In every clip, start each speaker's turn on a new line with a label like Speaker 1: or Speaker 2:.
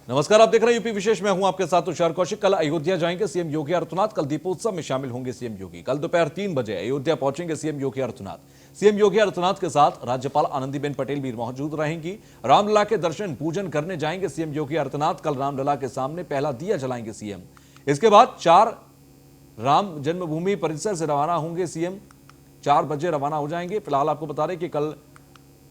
Speaker 1: नमस्कार, आप देख रहे हैं यूपी विशेष। मैं हूं आपके साथ तुषार कौशिक। कल अयोध्या जाएंगे सीएम योगी आदित्यनाथ। कल दीपोत्सव में शामिल होंगे सीएम योगी। कल दोपहर 3 बजे अयोध्या पहुंचेंगे सीएम योगी आदित्यनाथ। सीएम योगी आदित्यनाथ के साथ राज्यपाल आनंदीबेन पटेल भी मौजूद रहेंगी। रामलला के दर्शन पूजन करने जाएंगे सीएम योगी आदित्यनाथ। कल रामलला के सामने पहला दिया जलाएंगे सीएम। इसके बाद 4 राम जन्मभूमि परिसर से रवाना होंगे सीएम। 4 बजे रवाना हो जाएंगे। फिलहाल आपको बता दें कि कल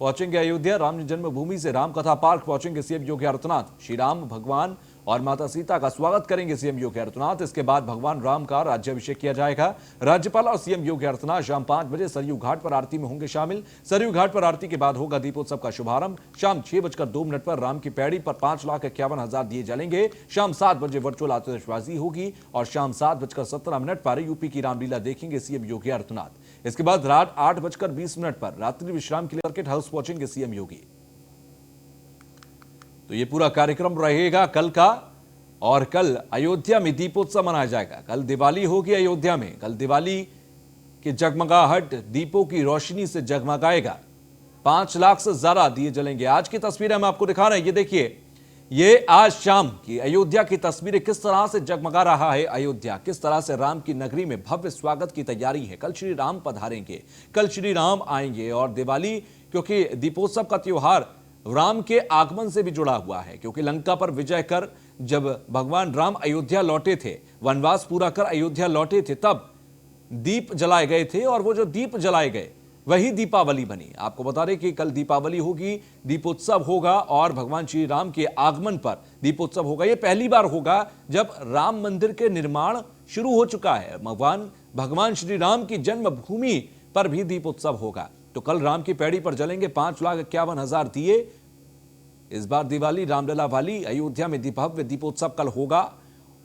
Speaker 1: पहुंचेंगे अयोध्या। राम जन्मभूमि से राम कथा पार्क पहुंचेंगे सीएम योगी आदित्यनाथ। श्री राम भगवान और माता सीता का स्वागत करेंगे सीएम योगी आदित्यनाथ। इसके बाद भगवान राम का राज्याभिषेक किया जाएगा। राज्यपाल और सीएम योगी आदित्यनाथ शाम 5 बजे सरयू घाट पर आरती में होंगे शामिल। सरयू घाट पर आरती के बाद होगा दीपोत्सव का शुभारंभ। शाम 6:02 पर राम की पैड़ी पर 5,51,000 दिए जलेंगे। शाम 7 बजे वर्चुअल आतिशबाजी होगी और शाम 7:17 पर यूपी की रामलीला देखेंगे सीएम योगी आदित्यनाथ। इसके बाद रात 8:20 पर रात्रि विश्राम के लिए सर्किट हाउस पहुंचेंगे सीएम योगी। तो ये पूरा कार्यक्रम रहेगा कल का। और कल अयोध्या में दीपोत्सव मनाया जाएगा। कल दिवाली होगी अयोध्या में। कल दिवाली की जगमगाहट दीपों की रोशनी से जगमगाएगा। 5 लाख से ज्यादा दिए जलेंगे। आज की तस्वीरें हम आपको दिखा रहे हैं। ये देखिए, ये आज शाम की अयोध्या की तस्वीरें। किस तरह से जगमगा रहा है अयोध्या, किस तरह से राम की नगरी में भव्य स्वागत की तैयारी है। कल श्री राम पधारेंगे, कल श्री राम आएंगे। और दिवाली, क्योंकि दीपोत्सव का त्योहार राम के आगमन से भी जुड़ा हुआ है, क्योंकि लंका पर विजय कर जब भगवान राम अयोध्या लौटे थे, वनवास पूरा कर अयोध्या लौटे थे, तब दीप जलाए गए थे। और वो जो दीप जलाए गए वही दीपावली बनी। आपको बता दें कि कल दीपावली होगी, दीपोत्सव होगा और भगवान श्री राम के आगमन पर दीपोत्सव होगा। यह पहली बार होगा जब राम मंदिर के निर्माण शुरू हो चुका है। भगवान श्री राम की जन्मभूमि पर भी दीपोत्सव होगा। तो कल राम की पैड़ी पर जलेंगे 5,51,000 दिए। इस बार दिवाली रामलला वाली अयोध्या में भव्य दीपोत्सव कल होगा।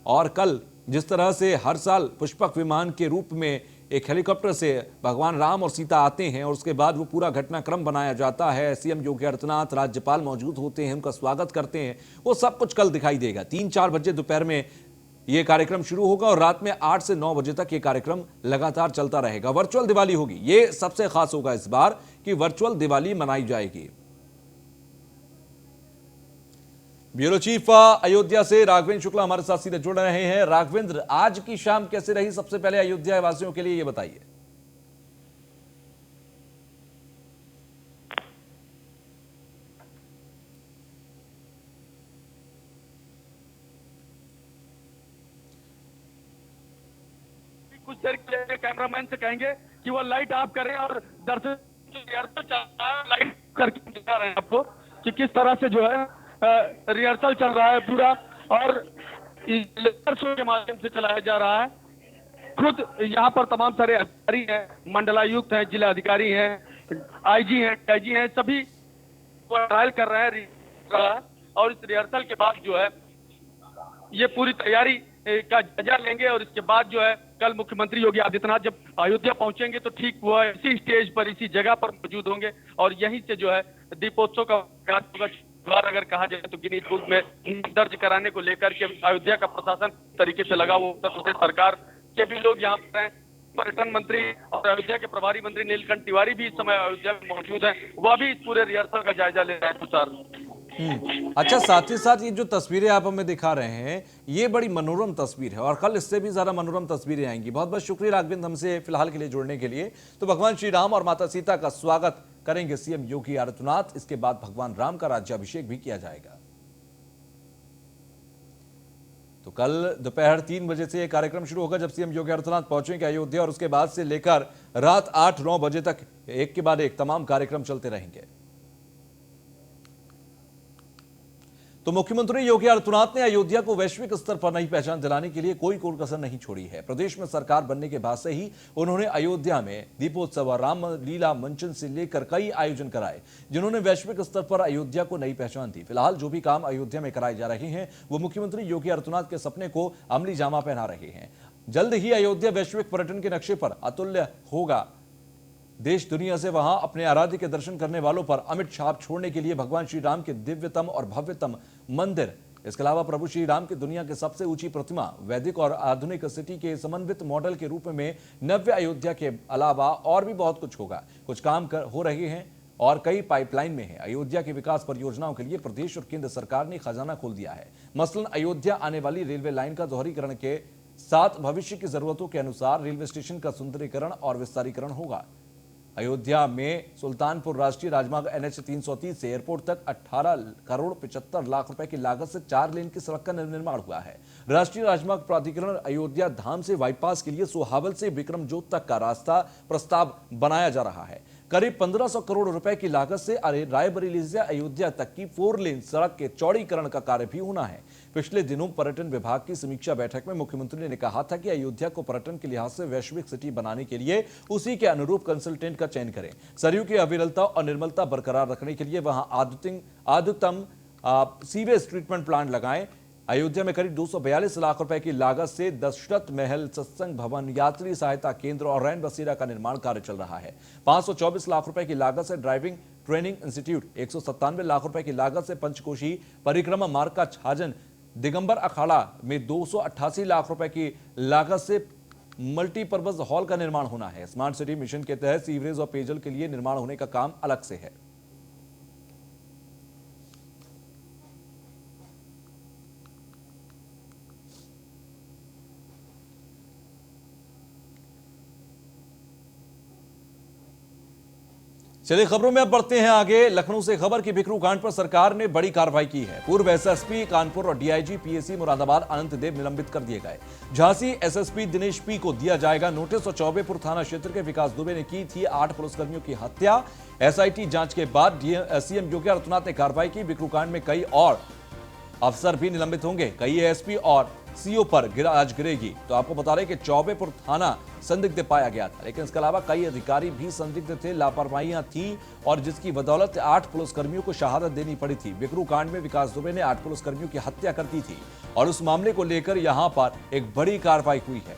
Speaker 1: और कल जिस तरह से हर साल पुष्पक विमान के रूप में एक हेलीकॉप्टर से भगवान राम और सीता आते हैं और उसके बाद वो पूरा घटनाक्रम बनाया जाता है, सीएम योगी आदित्यनाथ, राज्यपाल मौजूद होते हैं, उनका स्वागत करते हैं, वो सब कुछ कल दिखाई देगा। 3-4 बजे दोपहर में ये कार्यक्रम शुरू होगा और रात में 8 से 9 बजे तक ये कार्यक्रम लगातार चलता रहेगा। वर्चुअल दिवाली होगी। ये सबसे खास होगा इस बार कि वर्चुअल दिवाली मनाई जाएगी। ब्यूरो चीफ अयोध्या से राघवेंद्र शुक्ला हमारे साथ सीधे जुड़ रहे हैं। राघवेंद्र, आज की शाम कैसे रही सबसे पहले अयोध्या वासियों के लिए ये बताइए।
Speaker 2: कुछ देर के लिए कैमरामैन से कहेंगे कि वो लाइट ऑफ करें और दर्शक लाइट करके दिखा रहे हैं आपको कि किस तरह से जो है रिहर्सल चल रहा है पूरा और लेजर शो के माध्यम से चलाया जा रहा है। खुद यहाँ पर तमाम सारे अधिकारी हैं, मंडलायुक्त हैं, जिला अधिकारी हैं, आईजी हैं, सभी ट्रायल कर रहे हैं और इस रिहर्सल के बाद जो है ये पूरी तैयारी का जायजा लेंगे। और इसके बाद जो है कल मुख्यमंत्री योगी आदित्यनाथ जब अयोध्या पहुंचेंगे तो ठीक वो इसी स्टेज पर, इसी जगह पर मौजूद होंगे और यहीं से जो है दीपोत्सव का अगर कहा जाए तो गिनीज बुक में दर्ज कराने को लेकर के अयोध्या का प्रशासन तरीके से लगा। वो उत्तर प्रदेश सरकार के भी लोग यहाँ पर हैं। पर्यटन मंत्री और अयोध्या के प्रभारी मंत्री नीलकंठ तिवारी भी इस समय अयोध्या में मौजूद हैं। वह भी इस पूरे रिहर्सल का जायजा ले रहे हैं। सर,
Speaker 1: अच्छा, साथ ही साथ ये जो तस्वीरें आप हमें दिखा रहे हैं, ये बड़ी मनोरम तस्वीर है और कल इससे भी ज्यादा मनोरम तस्वीरें आएंगी। बहुत बहुत शुक्रिया राघवेंद्र हमसे फिलहाल के लिए जुड़ने के लिए। तो भगवान श्री राम और माता सीता का स्वागत करेंगे सीएम योगी आदित्यनाथ। इसके बाद भगवान राम का राज्याभिषेक भी किया जाएगा। तो कल दोपहर 3 बजे से यह कार्यक्रम शुरू होगा जब सीएम योगी आदित्यनाथ पहुंचेंगे अयोध्या और उसके बाद से लेकर रात 8-9 बजे तक एक के बाद एक तमाम कार्यक्रम चलते रहेंगे। तो मुख्यमंत्री योगी आदित्यनाथ ने अयोध्या को वैश्विक स्तर पर नई पहचान दिलाने के लिए कोई कसर नहीं छोड़ी है। प्रदेश में सरकार बनने के बाद से ही उन्होंने अयोध्या में दीपोत्सव और रामलीला मंचन से लेकर कई आयोजन कराए, जिन्होंने वैश्विक स्तर पर अयोध्या को नई पहचान दी। फिलहाल जो भी काम अयोध्या में कराए जा रहे हैं वो मुख्यमंत्री योगी आदित्यनाथ के सपने को अमली जामा पहना रहे हैं। जल्द ही अयोध्या वैश्विक पर्यटन के नक्शे पर अतुल्य होगा। देश दुनिया से वहां अपने आराध्य के दर्शन करने वालों पर अमिट छाप छोड़ने के लिए भगवान श्री राम के दिव्यतम और भव्यतम मंदिर, इसके अलावा प्रभु श्री राम की दुनिया की सबसे ऊंची प्रतिमा, वैदिक और आधुनिक सिटी के समन्वित मॉडल के रूप में नव्य अयोध्या के अलावा और भी बहुत कुछ होगा। कुछ काम हो रहे हैं और कई पाइपलाइन में है। अयोध्या की विकास परियोजनाओं के लिए प्रदेश और केंद्र सरकार ने खजाना खोल दिया है। मसलन अयोध्या आने वाली रेलवे लाइन का दोहरीकरण के साथ भविष्य की जरूरतों के अनुसार रेलवे स्टेशन का सुंदरीकरण और विस्तारीकरण होगा। अयोध्या में सुल्तानपुर राष्ट्रीय राजमार्ग NH 330 से एयरपोर्ट तक 18 करोड़ 75 लाख रुपए की लागत से 4 लेन की सड़क का निर्माण हुआ है। राष्ट्रीय राजमार्ग प्राधिकरण अयोध्या धाम से बाईपास के लिए सोहावल से विक्रमजोत तक का रास्ता प्रस्ताव बनाया जा रहा है। करीब 1500 करोड़ रुपए की लागत से रायबरेली से अयोध्या तक की 4 लेन सड़क के चौड़ीकरण का कार्य भी होना है। पिछले दिनों पर्यटन विभाग की समीक्षा बैठक में मुख्यमंत्री ने कहा था कि अयोध्या को पर्यटन के लिहाज से वैश्विक सिटी बनाने के लिए उसी के अनुरूप कंसल्टेंट का चयन करें। सरयू की अविरलता और निर्मलता बरकरार रखने के लिए वहां आधुनिकतम सीवेज ट्रीटमेंट प्लांट लगाएं। अयोध्या में करीब 242 लाख रुपए की लागत से दशरथ महल, सत्संग भवन, यात्री सहायता केंद्र और रैन बसेरा का निर्माण कार्य चल रहा है। 524 लाख रुपए की लागत से ड्राइविंग ट्रेनिंग इंस्टीट्यूट, 197 लाख रुपए की लागत से पंचकोशी परिक्रमा मार्ग का छाजन, दिगंबर अखाड़ा में 288 लाख रुपए की लागत से मल्टीपर्पज हॉल का निर्माण होना है। स्मार्ट सिटी मिशन के तहत सीवरेज और पेयजल के लिए निर्माण होने का काम अलग से है। चलिए खबरों में अब बढ़ते हैं आगे। लखनऊ से खबर की बिकरू कांड पर सरकार ने बड़ी कार्रवाई की है। पूर्व एसएसपी कानपुर और डीआईजी पीएसी मुरादाबाद अनंत देव निलंबित कर दिए गए। झांसी एसएसपी दिनेश पी को दिया जाएगा नोटिस। और चौबेपुर थाना क्षेत्र के विकास दुबे ने की थी 8 पुलिसकर्मियों की हत्या। एसआईटी जांच के बाद सीएम योगी आदित्यनाथ ने कार्रवाई की। बिकरू कांड में कई और अफसर भी निलंबित होंगे। कई एएसपी और सीओ पर आज गिरेगी। तो आपको बता रहे कि चौबेपुर थाना संदिग्ध पाया गया था, लेकिन इसके अलावा कई अधिकारी भी संदिग्ध थे, लापरवाहियां थी और जिसकी बदौलत 8 पुलिसकर्मियों को शहादत देनी पड़ी थी। बिकरू कांड में विकास दुबे ने 8 पुलिसकर्मियों की हत्या कर दी थी और उस मामले को लेकर यहां पर एक बड़ी कार्रवाई हुई है।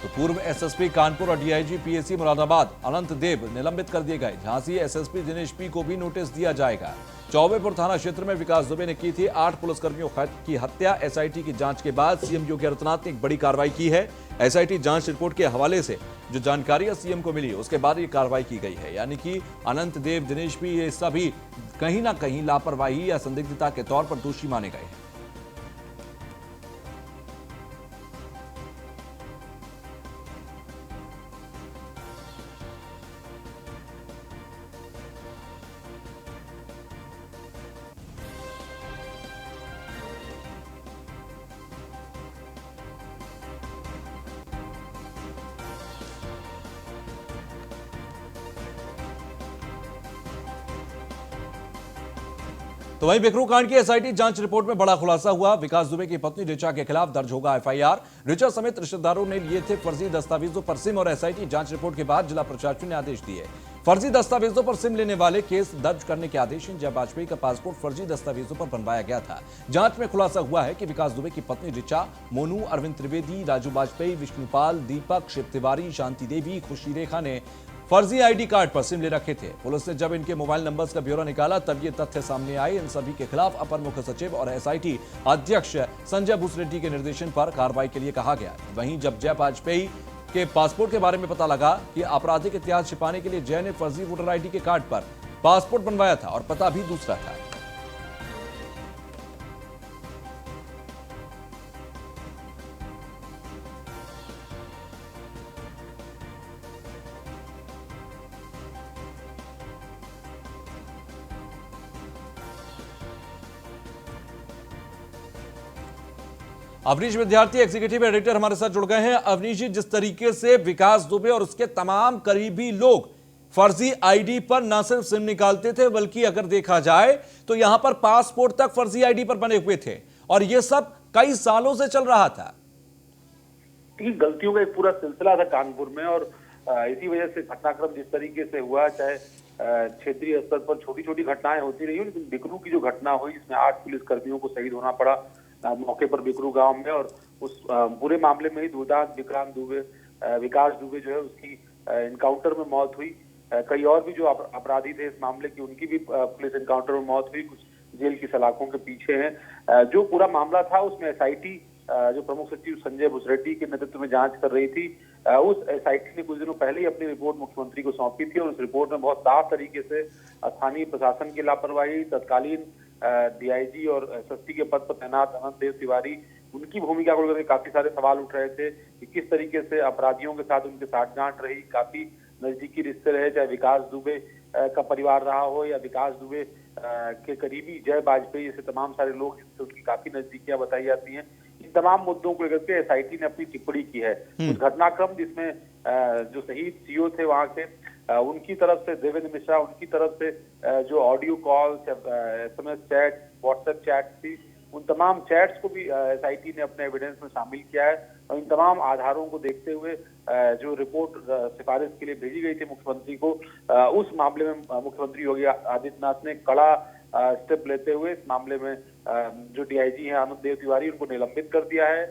Speaker 1: तो पूर्व एसएसपी कानपुर और डीआईजी पीएसी मुरादाबाद अनंत देव निलंबित कर दिए गए। झांसी एसएसपी दिनेश पी को भी नोटिस दिया जाएगा। चौबेपुर थाना क्षेत्र में विकास दुबे ने की थी 8 पुलिसकर्मियों की हत्या। एसआईटी की जांच के बाद सीएम योगी आदित्यनाथ ने एक बड़ी कार्रवाई की है। एसआईटी जांच रिपोर्ट के हवाले से जो जानकारी सीएम को मिली उसके बाद ये कार्रवाई की गई है। यानी कि अनंत देव, दिनेश पी, ये सभी कहीं ना कहीं लापरवाही या संदिग्धता के तौर पर दोषी माने गए हैं। तो वहीं बिकरू कांड की एसआईटी जांच रिपोर्ट में बड़ा खुलासा हुआ। विकास दुबे की पत्नी ऋचा के खिलाफ दर्ज होगा एफआईआर। ऋचा समेत रिश्तेदारों ने लिए थे फर्जी दस्तावेजों पर सिम और एसआईटी जांच रिपोर्ट के बाद जिला प्रशासन ने आदेश दिए। फर्जी दस्तावेजों पर सिम लेने वाले केस दर्ज करने के आदेश हैं। जब वाजपेयी का पासपोर्ट फर्जी दस्तावेजों पर बनवाया गया था। जांच में खुलासा हुआ है कि विकास दुबे की पत्नी ऋचा, मोनू, अरविंद त्रिवेदी, राजू वाजपेयी, विष्णुपाल, दीपक, शिव तिवारी, शांति देवी, खुशी रेखा ने फर्जी आईडी कार्ड पर सिम ले रखे थे। पुलिस ने जब इनके मोबाइल नंबर्स का ब्यौरा निकाला तब ये तथ्य सामने आए। इन सभी के खिलाफ अपर मुख्य सचिव और एसआईटी अध्यक्ष संजय भूसरेड्डी के निर्देशन पर कार्रवाई के लिए कहा गया। वहीं जब जय वाजपेयी के पासपोर्ट के बारे में पता लगा कि आपराधिक इतिहास छिपाने के लिए जय ने फर्जी वोटर आईडी के कार्ड पर पासपोर्ट बनवाया था और पता भी दूसरा था। अवनीश विद्यार्थी एग्जीक्यूटिव एडिटर हमारे साथ जुड़ गए हैं। अवनीश जी, जिस तरीके से विकास दुबे और उसके तमाम करीबी लोग फर्जी आईडी पर न सिर्फ सिम निकालते थे बल्कि अगर देखा जाए तो यहां पर पासपोर्ट तक फर्जी आईडी पर बने हुए थे और यह सब कई सालों से चल रहा था।
Speaker 3: गलतियों का एक पूरा सिलसिला था कानपुर में और इसी वजह से घटनाक्रम जिस तरीके से हुआ, चाहे क्षेत्रीय स्तर पर छोटी छोटी घटनाएं होती रही, लेकिन बिकरू की जो घटना हुई इसमें 8 पुलिस कर्मियों को शहीद होना पड़ा मौके पर बिकरू गांव में। और उस पूरे मामले में ही दुर्दांत विकास दुबे जो है उसकी इनकाउंटर में मौत हुई। कई और भी जो अपराधी थे इस मामले की उनकी भी पुलिस इनकाउंटर में मौत हुई। कुछ जेल की सलाखों के पीछे हैं। जो पूरा मामला था उसमें एसआईटी जो प्रमुख सचिव संजय भूसरेड्डी के नेतृत्व में जांच कर रही थी, उस एसआईटी ने कुछ दिनों पहले ही अपनी रिपोर्ट मुख्यमंत्री को सौंपी थी और उस रिपोर्ट में बहुत साफ तरीके से स्थानीय प्रशासन की लापरवाही, तत्कालीन डीआईजी और एसएसपी के पद पर तैनात अनंत देव तिवारी, उनकी भूमिका को लेकर काफी सारे सवाल उठ रहे थे कि किस तरीके से अपराधियों के साथ उनके साठगांठ रही, काफी नजदीकी रिश्ते रहे, चाहे विकास दुबे का परिवार रहा हो या विकास दुबे के करीबी जय वाजपेयी जैसे तमाम सारे लोग जिनसे उनकी काफी नजदीकियां बताई जाती हैं। इन तमाम मुद्दों को लेकर के एसआईटी ने अपनी टिप्पणी की है। उस घटनाक्रम जिसमें जो शहीद सीओ थे वहां के, उनकी तरफ से देवेंद्र मिश्रा, उनकी तरफ से जो audio calls, SMS chat, WhatsApp chat थी, उन तमाम चैट्स को भी एसआईटी ने अपने एविडेंस में शामिल किया है। और इन तमाम आधारों को देखते हुए जो रिपोर्ट सिफारिश के लिए भेजी गई थी मुख्यमंत्री को, उस मामले में मुख्यमंत्री योगी आदित्यनाथ ने कड़ा स्टेप लेते हुए इस मामले में जो डीआईजी हैं आनंद देव तिवारी, उनको निलंबित कर दिया है।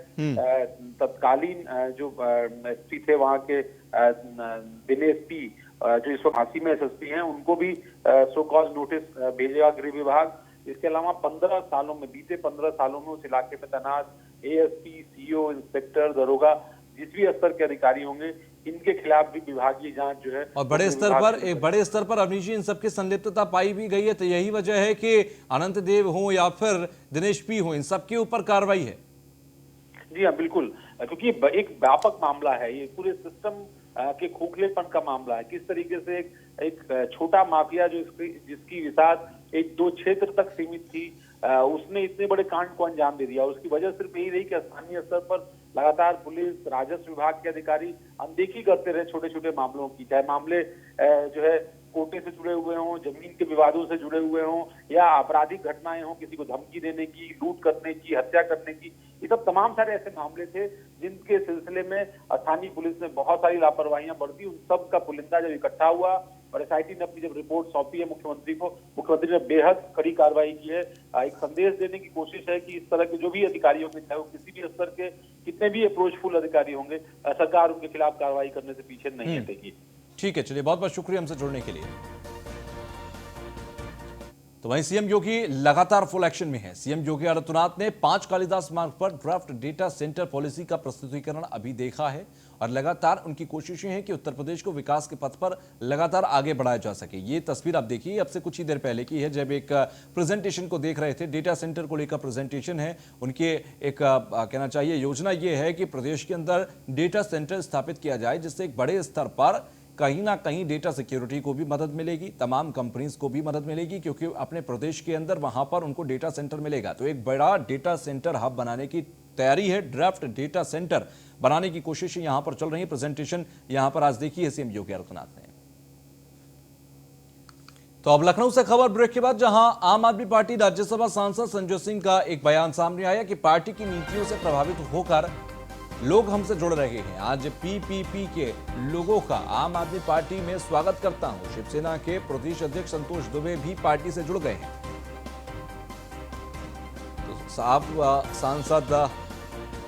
Speaker 3: तत्कालीन जो एसपी थे वहां के दिनेश पी, जो इस वक्त झांसी में एसएसपी हैं, उनको भी सो कॉज नोटिस भेजेगा गृह विभाग। इसके अलावा 15 सालों में, बीते 15 सालों में उस इलाके में तैनात एएसपी, सीओ, इंस्पेक्टर, दरोगा, जिस भी स्तर के अधिकारी होंगे, इनके खिलाफ भी विभागीय जांच जो है
Speaker 1: और बड़े स्तर पर अवनीश जी इन सबकी संलिप्तता पाई भी गई है। तो यही वजह है कि अनंत देव हो या फिर दिनेश पी हो, इन सबके ऊपर कार्रवाई है।
Speaker 3: जी हाँ, बिल्कुल, क्योंकि एक व्यापक मामला है, ये पूरे सिस्टम के खोखलेपन का मामला है। किस तरीके से एक छोटा माफिया जो जिसकी विसात एक दो क्षेत्र तक सीमित थी, उसने इतने बड़े कांड को अंजाम दे दिया। उसकी वजह सिर्फ यही रही कि स्थानीय स्तर पर लगातार पुलिस, राजस्व विभाग के अधिकारी अनदेखी करते रहे छोटे छोटे मामलों की, चाहे मामले जो है कोटे से जुड़े हुए हों, जमीन के विवादों से जुड़े हुए हों, या आपराधिक घटनाएं हों, किसी को धमकी देने की, लूट करने की, हत्या करने की। ये सब तमाम सारे ऐसे मामले थे जिनके सिलसिले में स्थानीय पुलिस ने बहुत सारी लापरवाहियां बरती। उन सब का पुलिंदा जब इकट्ठा हुआ और एसआईटी ने अपनी जब रिपोर्ट सौंपी है मुख्यमंत्री को, मुख्यमंत्री ने बेहद कड़ी कार्रवाई की है। एक संदेश देने की कोशिश है कि इस तरह के जो भी अधिकारी होंगे, चाहे वो किसी भी स्तर के कितने भी अप्रोचफुल अधिकारी होंगे, सरकार उनके खिलाफ कार्रवाई करने से पीछे नहीं हटेगी।
Speaker 1: ठीक है, चलिए, बहुत बहुत शुक्रिया हमसे जुड़ने के लिए। तो वहीं सीएम योगी लगातार फुल एक्शन में है। सीएम योगी आदित्यनाथ ने 5 कालिदास मार्ग पर ड्राफ्ट डेटा सेंटर पॉलिसी का प्रस्तुतिकरण अभी देखा है और लगातार उनकी कोशिशें हैं कि उत्तर प्रदेश को विकास के पथ पर लगातार आगे बढ़ाया जा सके। ये तस्वीर आप देखिए, अब से कुछ ही देर पहले की है, जब एक प्रेजेंटेशन को देख रहे थे। डेटा सेंटर को लेकर प्रेजेंटेशन है उनके। एक कहना चाहिए योजना ये है कि प्रदेश के अंदर डेटा सेंटर स्थापित किया जाए, जिससे एक बड़े स्तर पर कहीं ना कहीं डेटा सिक्योरिटी को भी मदद मिलेगी, तमाम कंपनीज को भी मदद मिलेगी, क्योंकि अपने प्रदेश के अंदर वहां पर उनको डेटा सेंटर मिलेगा। तो एक बड़ा डेटा सेंटर हब बनाने की तैयारी है। ड्राफ्ट डेटा सेंटर बनाने की कोशिशें यहां पर चल रही है। प्रेजेंटेशन यहां पर आज देखी है सीएम योगी आदित्यनाथ ने। तो अब लखनऊ से खबर ब्रेक के बाद, जहां आम आदमी पार्टी राज्यसभा सांसद संजय सिंह का एक बयान सामने आया कि पार्टी की नीतियों से प्रभावित होकर लोग हमसे जुड़ रहे हैं। आज पीपीपी के लोगों का आम आदमी पार्टी में स्वागत करता हूं। शिवसेना के प्रदेश अध्यक्ष संतोष दुबे भी पार्टी से जुड़ गए हैं। तो साहब सांसद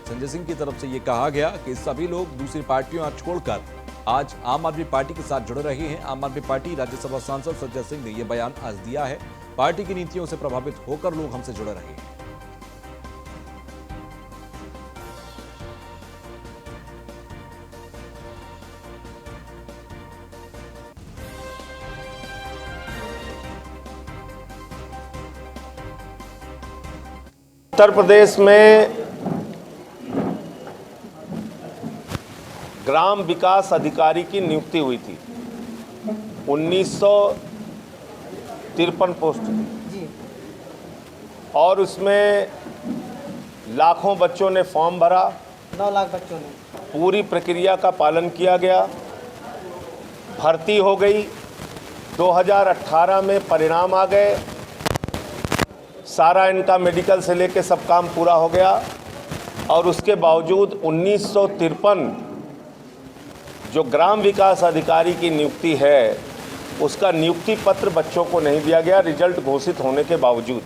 Speaker 1: संजय सिंह की तरफ से यह कहा गया कि सभी लोग दूसरी पार्टियों छोड़कर आज आम आदमी पार्टी के साथ जुड़ रहे हैं। आम आदमी पार्टी राज्यसभा सांसद संजय सिंह ने यह बयान आज दिया है। पार्टी की नीतियों से प्रभावित होकर लोग हमसे जुड़ रहे हैं।
Speaker 4: उत्तर प्रदेश में ग्राम विकास अधिकारी की नियुक्ति हुई थी। 1953 पोस्ट थी और उसमें लाखों बच्चों ने फॉर्म भरा।
Speaker 5: 9 लाख बच्चों ने
Speaker 4: पूरी प्रक्रिया का पालन किया गया, भर्ती हो गई। 2018 में परिणाम आ गए, सारा इनका मेडिकल से लेके सब काम पूरा हो गया और उसके बावजूद 1953 जो ग्राम विकास अधिकारी की नियुक्ति है, उसका नियुक्ति पत्र बच्चों को नहीं दिया गया, रिजल्ट घोषित होने के बावजूद।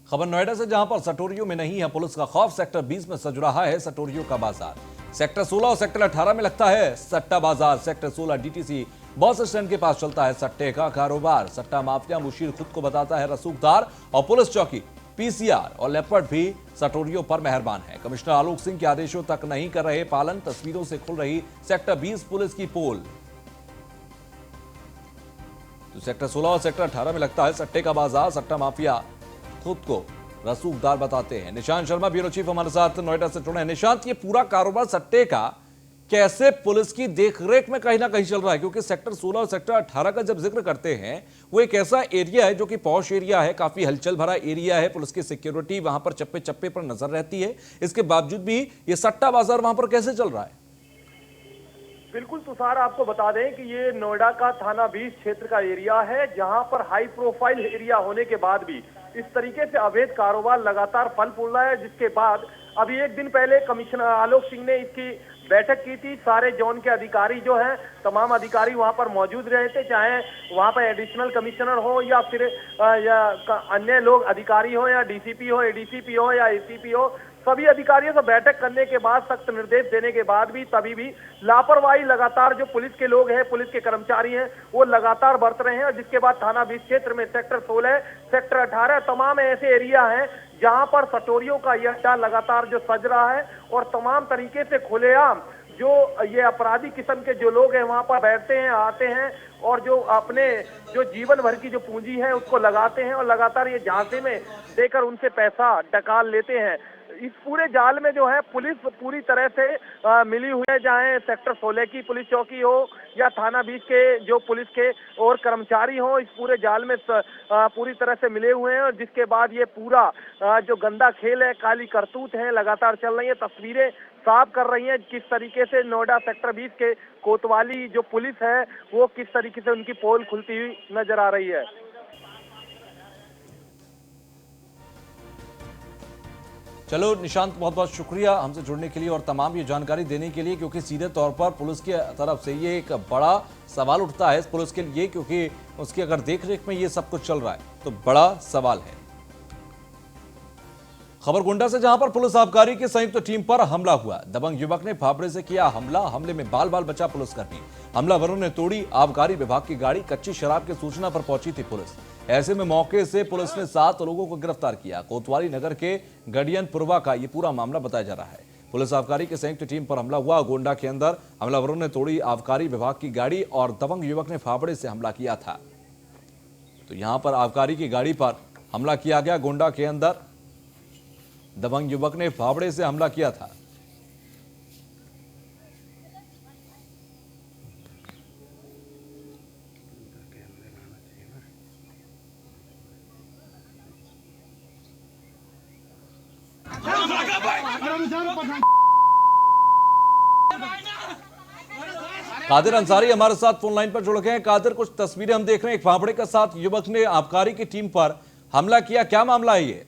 Speaker 1: खबर नोएडा से, जहां पर सटोरियों में नहीं है पुलिस का खौफ। सेक्टर 20 में सज रहा है सटोरियों का बाजार। सेक्टर 16 और सेक्टर 18 में लगता है सट्टा बाजार। सेक्टर 16 डीटीसी बस स्टैंड के पास चलता है सट्टे का कारोबार। सट्टा माफिया मुशीर खुद को बताता है रसूखदार और पुलिस चौकी पीसीआर और लेपर्ड भी सटोरियों पर मेहरबान है। कमिश्नर आलोक सिंह के आदेशों तक नहीं कर रहे पालन। तस्वीरों से खुल रही सेक्टर 20 पुलिस की पोल। तो सेक्टर 16 और सेक्टर 18 में लगता है सट्टे का बाजार। सट्टा माफिया खुद को रसूखदार बताते हैं। निशांत शर्मा ब्यूरो चीफ हमारे साथ नोएडा से जुड़े हैं। निशांत, ये पूरा कारोबार सट्टे का कैसे पुलिस की देखरेख में कहीं ना कहीं चल रहा है? क्योंकि सेक्टर 16 और सेक्टर 18 का जब जिक्र करते हैं, वो एक ऐसा एरिया है जो कि पॉश एरिया है, काफी हलचल भरा एरिया है। पुलिस की सिक्योरिटी वहां पर चप्पे चप्पे पर नजर रहती है। इसके बावजूद भी ये सट्टा बाजार वहां पर कैसे चल रहा है?
Speaker 5: बिल्कुल तुषार, आपको बता दें कि ये नोएडा का थाना 20 क्षेत्र का एरिया है, जहां पर हाई प्रोफाइल एरिया होने के बाद भी इस तरीके से अवैध कारोबार लगातार फल फूल रहा है। जिसके बाद अभी एक दिन पहले कमिश्नर आलोक सिंह ने इसकी बैठक की थी। सारे जोन के अधिकारी जो हैं, तमाम अधिकारी वहां पर मौजूद रहे थे, चाहे वहां पर एडिशनल कमिश्नर हो या फिर अन्य लोग अधिकारी हो या डीसीपी हो, एडीसीपी हो या एसीपी हो। सभी अधिकारियों से बैठक करने के बाद, सख्त निर्देश देने के बाद भी तभी भी लापरवाही लगातार जो पुलिस के लोग हैं, पुलिस के कर्मचारी हैं, वो लगातार बरत रहे हैं। और जिसके बाद थाना 20 क्षेत्र में सेक्टर 16, सेक्टर 18 तमाम ऐसे एरिया हैं जहां पर सटोरियों का यह अड्डा लगातार जो सज रहा है और तमाम तरीके से खुलेआम जो ये अपराधी किस्म के जो लोग हैं वहां पर बैठते हैं, आते हैं और जो अपने जो जीवन भर की जो पूंजी है उसको लगाते हैं और लगातार ये झांसे में देकर उनसे पैसा डकाल लेते हैं। इस पूरे जाल में जो है पुलिस पूरी तरह से मिली हुई है, चाहे सेक्टर 16 की पुलिस चौकी हो या थाना 20 के जो पुलिस के और कर्मचारी हो, इस पूरे जाल में पूरी तरह से मिले हुए हैं। और जिसके बाद ये पूरा जो गंदा खेल है, काली करतूत है, लगातार चल रही है। तस्वीरें साफ कर रही हैं किस तरीके से नोएडा सेक्टर 20 के कोतवाली जो पुलिस है वो किस तरीके से उनकी पोल खुलती हुई नजर आ रही है।
Speaker 1: चलो निशांत, बहुत बहुत शुक्रिया हमसे जुड़ने के लिए और तमाम ये जानकारी देने के लिए, क्योंकि सीधे तौर पर पुलिस की तरफ से ये एक बड़ा सवाल उठता है पुलिस के लिए, क्योंकि उसकी अगर देखरेख में ये सब कुछ चल रहा है तो बड़ा सवाल है। खबर गोंडा से, जहां पर पुलिस आबकारी की संयुक्त टीम पर हमला हुआ। दबंग युवक ने फावड़े से किया हमला। हमले में बाल बाल बचा पुलिसकर्मी। हमलावरों ने तोड़ी आबकारी विभाग की गाड़ी। कच्ची शराब की सूचना पर पहुंची थी पुलिस। ऐसे में मौके से पुलिस ने 7 लोगों को गिरफ्तार किया। कोतवाली नगर के गडियनपुरवा का ये पूरा मामला बताया जा रहा है। पुलिस आबकारी की संयुक्त टीम पर हमला हुआ। गोंडा के अंदर हमलावरों ने तोड़ी आबकारी विभाग की गाड़ी और दबंग युवक ने फावड़े से हमला किया था। तो यहां पर आबकारी की गाड़ी पर हमला किया गया। गोंडा के अंदर दबंग युवक ने फावड़े से हमला किया था। कादिर अंसारी हमारे साथ फोन लाइन पर जुड़ गए हैं। कादिर, कुछ तस्वीरें हम देख रहे हैं, एक फावड़े के साथ युवक ने आबकारी की टीम पर हमला किया, क्या मामला है ये?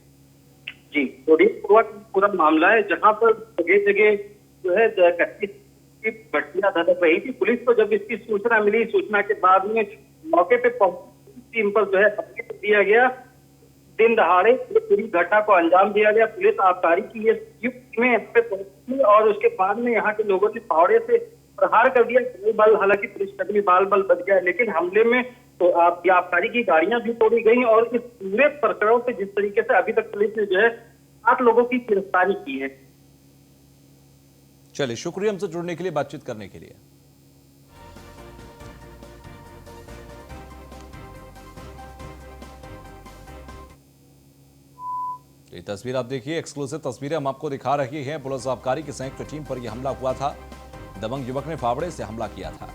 Speaker 6: जी, तो पूरा मामला है जहां पर जगह जगह जो है कच्ची की भट्टियां धधक रही थी। पुलिस को जब इसकी सूचना मिली, सूचना के बाद में मौके पे टीम पर जो है अपडेट दिया गया। दिन दहाड़े पूरी घटना को अंजाम दिया गया। पुलिस आबकारी की ये टीमें यहाँ पे पहुंची और उसके बाद में यहाँ के लोगों ने फावड़े से प्रहार कर दिया। बल हालांकि पुलिसकर्मी बाल बल बच गया, लेकिन हमले में तो आबकारी की गाड़ियां भी तोड़ी गई। और इस पूरे प्रकरण से जिस तरीके से अभी तक पुलिस ने जो है 7 लोगों की गिरफ्तारी की है।
Speaker 1: चलिए, शुक्रिया हमसे जुड़ने के लिए, बातचीत करने के लिए। ये तस्वीर आप देखिए, एक्सक्लूसिव तस्वीरें हम आपको दिखा रही हैं। पुलिस आबकारी की संयुक्त टीम पर यह हमला हुआ था। दबंग युवक ने फावड़े से हमला किया था।